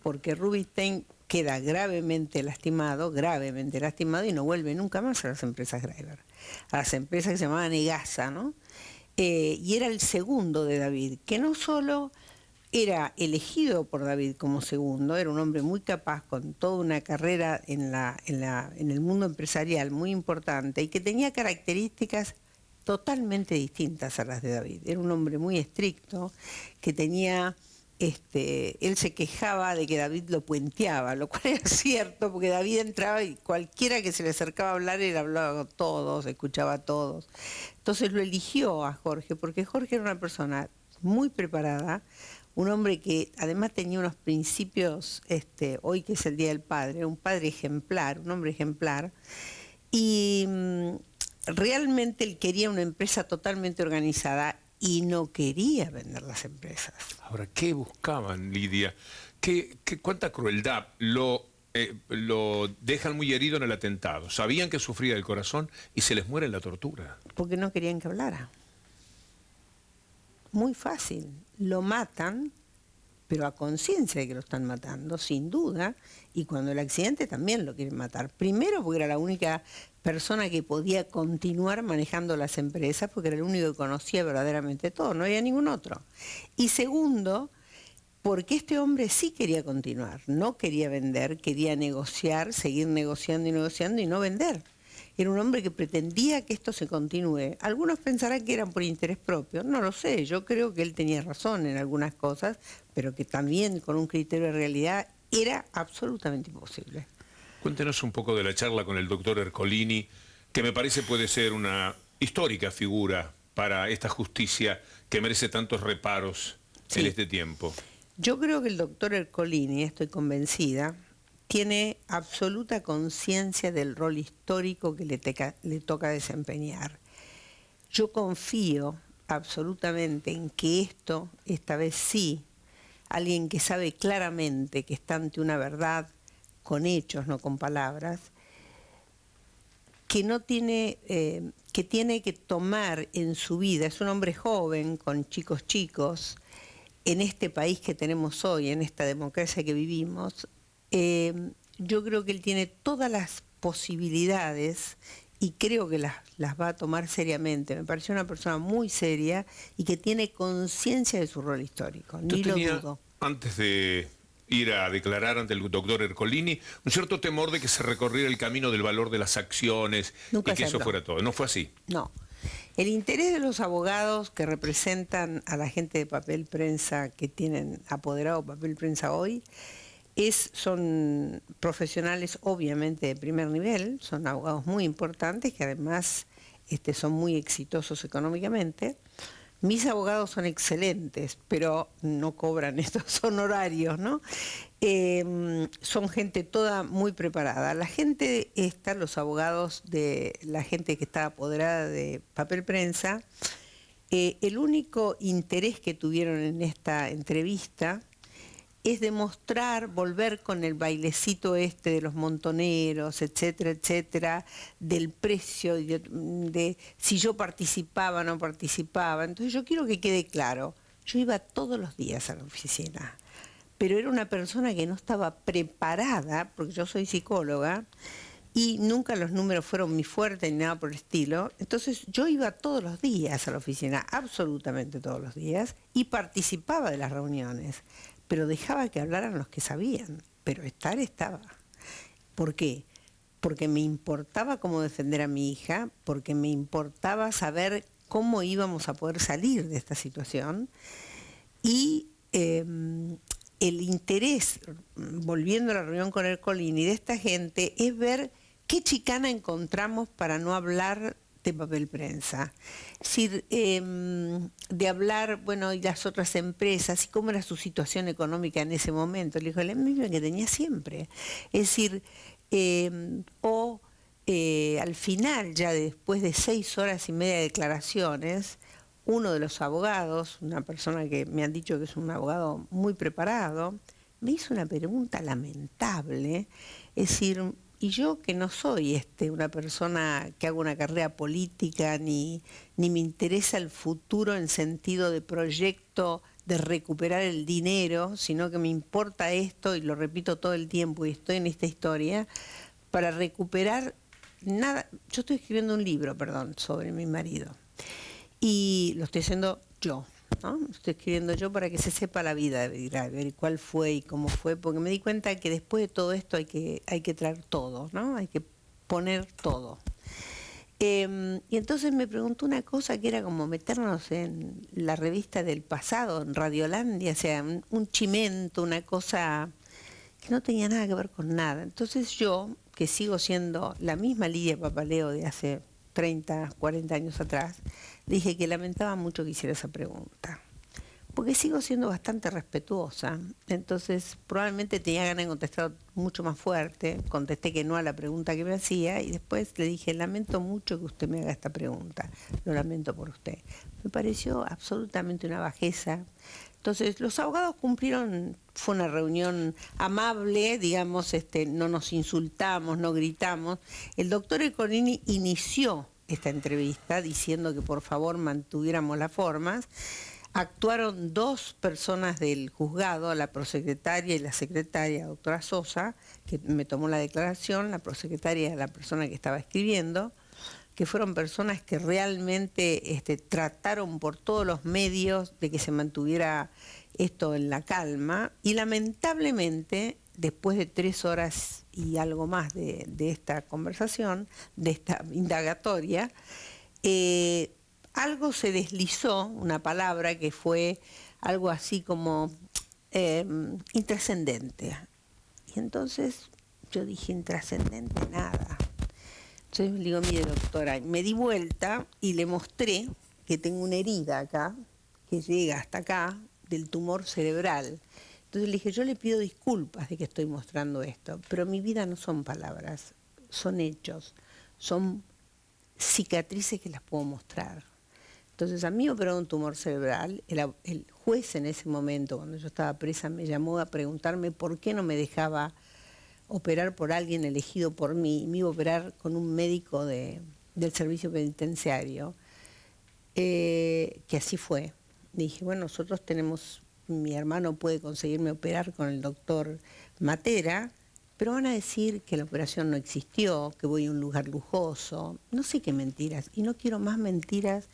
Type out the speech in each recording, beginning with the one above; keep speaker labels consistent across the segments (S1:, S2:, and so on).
S1: porque Rubinstein queda gravemente lastimado, y no vuelve nunca más a las empresas Greiber, a las empresas que se llamaban Egasa, ¿no? Y era el segundo de David, que no solo era elegido por David como segundo, era un hombre muy capaz, con toda una carrera en el mundo empresarial muy importante, y que tenía características totalmente distintas a las de David. Era un hombre muy estricto, que tenía... él se quejaba de que David lo puenteaba, lo cual era cierto, porque David entraba y cualquiera que se le acercaba a hablar, él hablaba con todos, escuchaba a todos. Entonces lo eligió a Jorge, porque Jorge era una persona muy preparada, un hombre que además tenía unos principios, hoy que es el Día del Padre, un padre ejemplar, un hombre ejemplar, y realmente él quería una empresa totalmente organizada y no quería vender las empresas.
S2: Ahora, ¿qué buscaban, Lidia? ¿Cuánta crueldad? Lo dejan muy herido en el atentado. Sabían que sufría del corazón y se les muere en la tortura.
S1: Porque no querían que hablara. Muy fácil. Lo matan, pero a conciencia de que lo están matando, sin duda, y cuando el accidente también lo quieren matar. Primero porque era la única persona que podía continuar manejando las empresas, porque era el único que conocía verdaderamente todo, no había ningún otro. Y segundo, porque este hombre sí quería continuar, no quería vender, quería negociar, seguir negociando y no vender. Era un hombre que pretendía que esto se continúe. Algunos pensarán que eran por interés propio, no lo sé, yo creo que él tenía razón en algunas cosas, pero que también con un criterio de realidad era absolutamente imposible.
S2: Cuéntenos un poco de la charla con el doctor Ercolini, que me parece puede ser una histórica figura para esta justicia que merece tantos reparos en este tiempo.
S1: Yo creo que el doctor Ercolini, estoy convencida, tiene absoluta conciencia del rol histórico que le toca desempeñar. Yo confío absolutamente en que esta vez sí, alguien que sabe claramente que está ante una verdad, con hechos, no con palabras, que tiene que tomar en su vida, es un hombre joven, con chicos, en este país que tenemos hoy, en esta democracia que vivimos, yo creo que él tiene todas las posibilidades y creo que las va a tomar seriamente. Me pareció una persona muy seria y que tiene conciencia de su rol histórico, ni lo dudo.
S2: Antes de ir a declarar ante el doctor Ercolini, un cierto temor de que se recorriera el camino del valor de las acciones y que eso fuera todo. ¿No fue así?
S1: No. El interés de los abogados que representan a la gente de Papel Prensa, que tienen apoderado Papel Prensa hoy, son profesionales obviamente de primer nivel, son abogados muy importantes que además son muy exitosos económicamente. Mis abogados son excelentes, pero no cobran estos honorarios, ¿no? Son gente toda muy preparada. La gente los abogados de la gente que está apoderada de Papel Prensa, el único interés que tuvieron en esta entrevista es demostrar, volver con el bailecito de los montoneros, etcétera, etcétera, del precio, de si yo participaba o no participaba. Entonces yo quiero que quede claro, yo iba todos los días a la oficina, pero era una persona que no estaba preparada, porque yo soy psicóloga, y nunca los números fueron mi fuerte ni nada por el estilo. Entonces yo iba todos los días a la oficina, absolutamente todos los días, y participaba de las reuniones. Pero dejaba que hablaran los que sabían, pero estaba. ¿Por qué? Porque me importaba cómo defender a mi hija, porque me importaba saber cómo íbamos a poder salir de esta situación, y el interés, volviendo a la reunión con Ercolini, de esta gente, es ver qué chicana encontramos para no hablar de Papel Prensa. Es decir, de hablar, y las otras empresas, y cómo era su situación económica en ese momento. Le dijo, la misma que tenía siempre. Es decir, al final, ya después de 6 horas y media de declaraciones, uno de los abogados, una persona que me han dicho que es un abogado muy preparado, me hizo una pregunta lamentable, es decir, y yo que no soy una persona que haga una carrera política, ni me interesa el futuro en sentido de proyecto de recuperar el dinero, sino que me importa esto, y lo repito todo el tiempo, y estoy en esta historia, para recuperar nada. Yo estoy escribiendo un libro, perdón, sobre mi marido, y lo estoy haciendo yo, ¿no? Lo estoy escribiendo yo para que se sepa la vida de David Graeber, y cuál fue y cómo fue, porque me di cuenta que después de todo esto hay que traer todo, ¿no? Hay que poner todo. Y entonces me preguntó una cosa que era como meternos en la revista del pasado, en Radiolandia, o sea, un chimento, una cosa que no tenía nada que ver con nada. Entonces yo, que sigo siendo la misma Lidia Papaleo de hace 30, 40 años atrás, le dije que lamentaba mucho que hiciera esa pregunta, porque sigo siendo bastante respetuosa. Entonces probablemente tenía ganas de contestar mucho más fuerte. Contesté que no a la pregunta que me hacía, y después le dije: lamento mucho que usted me haga esta pregunta, lo lamento por usted. Me pareció absolutamente una bajeza. Entonces los abogados cumplieron, fue una reunión amable, digamos, no nos insultamos, no gritamos. El doctor Ercolini inició esta entrevista diciendo que por favor mantuviéramos las formas. Actuaron dos personas del juzgado, la prosecretaria y la secretaria, doctora Sosa, que me tomó la declaración, la prosecretaria es la persona que estaba escribiendo, que fueron personas que realmente trataron por todos los medios de que se mantuviera esto en la calma, y lamentablemente, después de 3 horas y algo más de esta conversación, de esta indagatoria, algo se deslizó, una palabra que fue algo así como intrascendente. Y entonces yo dije: intrascendente nada. Entonces le digo: mire, doctora, me di vuelta y le mostré que tengo una herida acá, que llega hasta acá, del tumor cerebral. Entonces le dije: yo le pido disculpas de que estoy mostrando esto, pero mi vida no son palabras, son hechos, son cicatrices que las puedo mostrar. Entonces a mí me operó un tumor cerebral. El juez en ese momento, cuando yo estaba presa, me llamó a preguntarme por qué no me dejaba operar por alguien elegido por mí, y me iba a operar con un médico del servicio penitenciario, que así fue. Dije: bueno, nosotros tenemos, mi hermano puede conseguirme operar con el doctor Matera, pero van a decir que la operación no existió, que voy a un lugar lujoso, no sé qué mentiras, y no quiero más mentiras,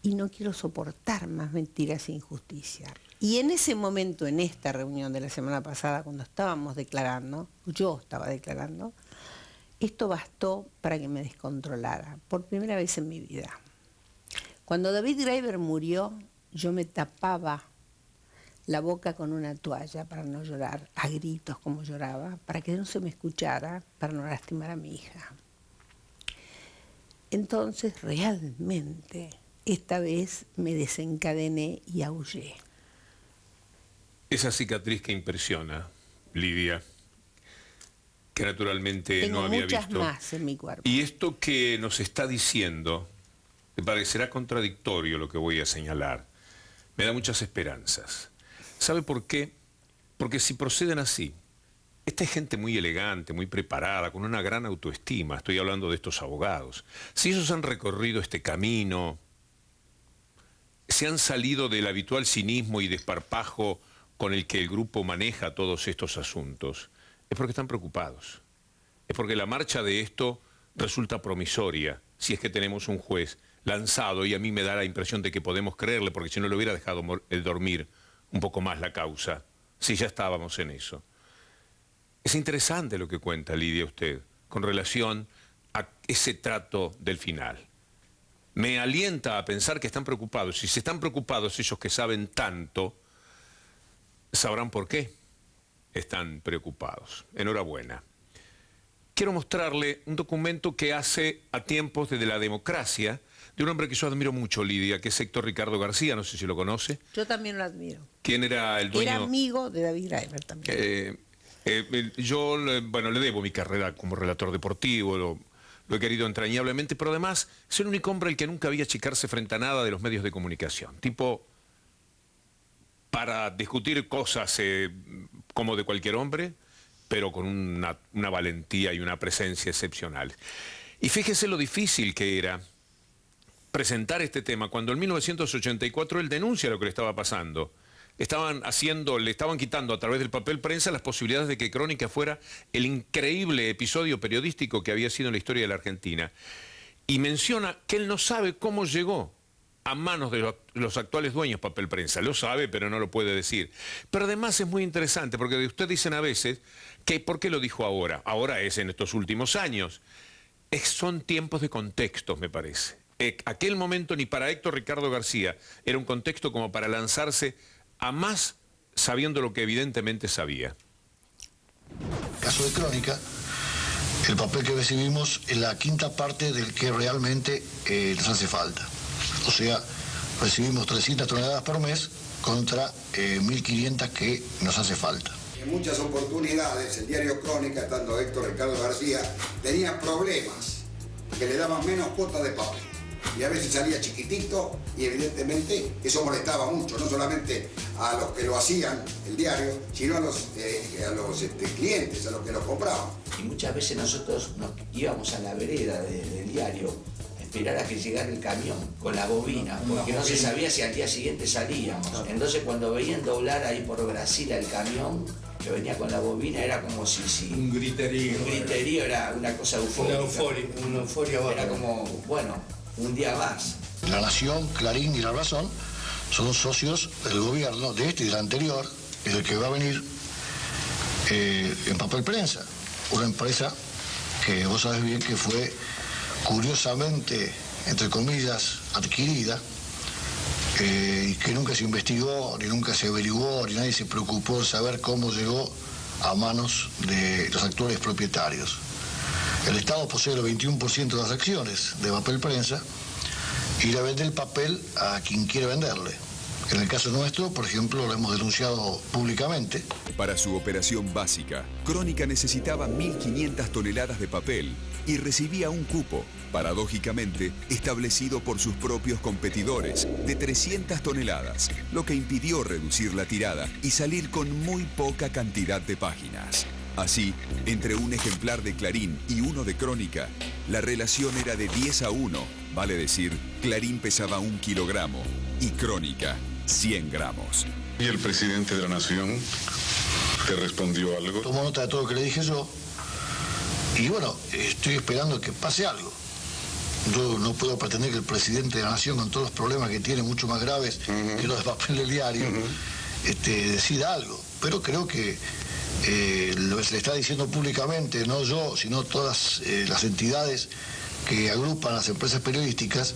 S1: y no quiero soportar más mentiras e injusticia. Y en ese momento, en esta reunión de la semana pasada, cuando estábamos declarando, yo estaba declarando, esto bastó para que me descontrolara, por primera vez en mi vida. Cuando David Graeber murió, yo me tapaba la boca con una toalla para no llorar a gritos como lloraba, para que no se me escuchara, para no lastimar a mi hija. Entonces, realmente, esta vez me desencadené y aullé.
S2: Esa cicatriz que impresiona, Lidia, que naturalmente no había visto.
S1: Tengo muchas más en mi cuerpo.
S2: Y esto que nos está diciendo, me parecerá contradictorio lo que voy a señalar, me da muchas esperanzas. ¿Sabe por qué? Porque si proceden así, esta es gente muy elegante, muy preparada, con una gran autoestima, estoy hablando de estos abogados. Si ellos han recorrido este camino, se han salido del habitual cinismo y desparpajo con el que el grupo maneja todos estos asuntos, es porque están preocupados. Es porque la marcha de esto resulta promisoria, si es que tenemos un juez lanzado, y a mí me da la impresión de que podemos creerle, porque si no le hubiera dejado dormir un poco más la causa, si ya estábamos en eso. Es interesante lo que cuenta, Lidia, usted, con relación a ese trato del final. Me alienta a pensar que están preocupados. Si se están preocupados ellos que saben tanto, sabrán por qué están preocupados. Enhorabuena. Quiero mostrarle un documento que hace a tiempos desde la democracia, de un hombre que yo admiro mucho, Lidia, que es Héctor Ricardo García, no sé si lo conoce.
S1: Yo también lo admiro.
S2: ¿Quién era el dueño?
S1: Era amigo de David Graeber también.
S2: Yo, bueno, le debo mi carrera como relator deportivo, lo he querido entrañablemente, pero además es el único hombre el que nunca había achicarse frente a nada de los medios de comunicación. Tipo, para discutir cosas como de cualquier hombre, pero con una valentía y una presencia excepcional. Y fíjese lo difícil que era presentar este tema cuando en 1984 él denuncia lo que le estaba pasando. le estaban quitando a través del papel prensa las posibilidades de que Crónica fuera el increíble episodio periodístico que había sido en la historia de la Argentina. Y menciona que él no sabe cómo llegó a manos de los actuales dueños de papel prensa. Lo sabe, pero no lo puede decir. Pero además es muy interesante, porque de usted dicen a veces que ¿por qué lo dijo ahora? Ahora es en estos últimos años. Son tiempos de contextos, me parece. Aquel momento ni para Héctor Ricardo García era un contexto como para lanzarse a más sabiendo lo que evidentemente sabía.
S3: Caso de Crónica, el papel que recibimos es la quinta parte del que realmente nos hace falta. O sea, recibimos 300 toneladas por mes contra 1.500 que nos hace falta.
S4: En muchas oportunidades el diario Crónica, estando Héctor Ricardo García, tenía problemas, que le daban menos cuotas de papel. Y a veces salía chiquitito y evidentemente eso molestaba mucho, no solamente a los que lo hacían, el diario, sino a los clientes, a los que lo compraban.
S5: Y muchas veces nosotros nos íbamos a la vereda del diario a esperar a que llegara el camión con la bobina, porque no se sabía si al día siguiente salíamos. Entonces cuando veían doblar ahí por Brasil el camión, que venía con la bobina, era como si
S6: un griterío.
S5: Un griterío, era una cosa eufórica.
S6: Una euforia
S5: era como, bueno, un día más.
S3: La Nación, Clarín y La Razón son socios del gobierno, de este y del anterior, y del que va a venir en papel prensa. Una empresa que vos sabés bien que fue curiosamente, entre comillas, adquirida, y que nunca se investigó, ni nunca se averiguó, ni nadie se preocupó de saber cómo llegó a manos de los actuales propietarios. El Estado posee el 21% de las acciones de papel prensa y le vende el papel a quien quiere venderle. En el caso nuestro, por ejemplo, lo hemos denunciado públicamente.
S7: Para su operación básica, Crónica necesitaba 1.500 toneladas de papel y recibía un cupo, paradójicamente, establecido por sus propios competidores, de 300 toneladas, lo que impidió reducir la tirada y salir con muy poca cantidad de páginas. Así, entre un ejemplar de Clarín y uno de Crónica, la relación era de 10-1, vale decir, Clarín pesaba 1 kilogramo y Crónica 100 gramos.
S8: ¿Y el presidente de la Nación te respondió algo?
S3: Tomó nota de todo lo que le dije yo y bueno, estoy esperando que pase algo. Yo no puedo pretender que el presidente de la Nación, con todos los problemas que tiene, mucho más graves que los de papel del diario, decida algo. Pero creo que lo que se le está diciendo públicamente, no yo, sino todas las entidades que agrupan las empresas periodísticas,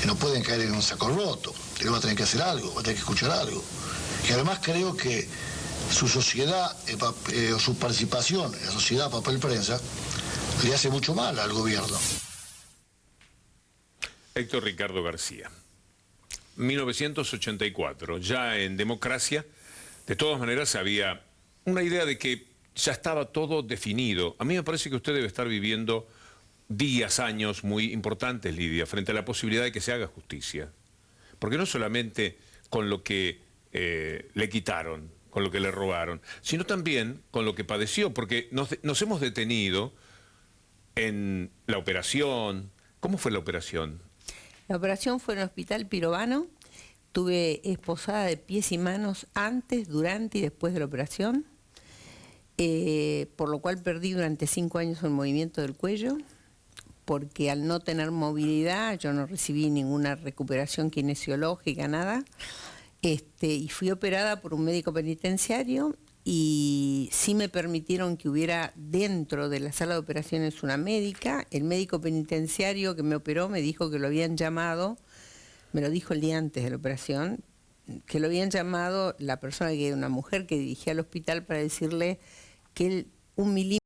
S3: no pueden caer en un saco roto. Él va a tener que hacer algo, va a tener que escuchar algo. Y además creo que su sociedad o su participación en la sociedad papel prensa le hace mucho mal al gobierno.
S2: Héctor Ricardo García, 1984, ya en democracia, de todas maneras había una idea de que ya estaba todo definido. A mí me parece que usted debe estar viviendo días, años muy importantes, Lidia, frente a la posibilidad de que se haga justicia. Porque no solamente con lo que le quitaron, con lo que le robaron, sino también con lo que padeció, porque nos hemos detenido en la operación. ¿Cómo fue la operación?
S1: La operación fue en el Hospital Pirovano. Estuve esposada de pies y manos antes, durante y después de la operación, por lo cual perdí durante 5 años el movimiento del cuello, porque al no tener movilidad yo no recibí ninguna recuperación kinesiológica, nada, y fui operada por un médico penitenciario y sí me permitieron que hubiera dentro de la sala de operaciones una médica. El médico penitenciario que me operó me dijo que lo habían llamado, me lo dijo el día antes de la operación, que lo habían llamado una mujer que dirigía al hospital para decirle que un milímetro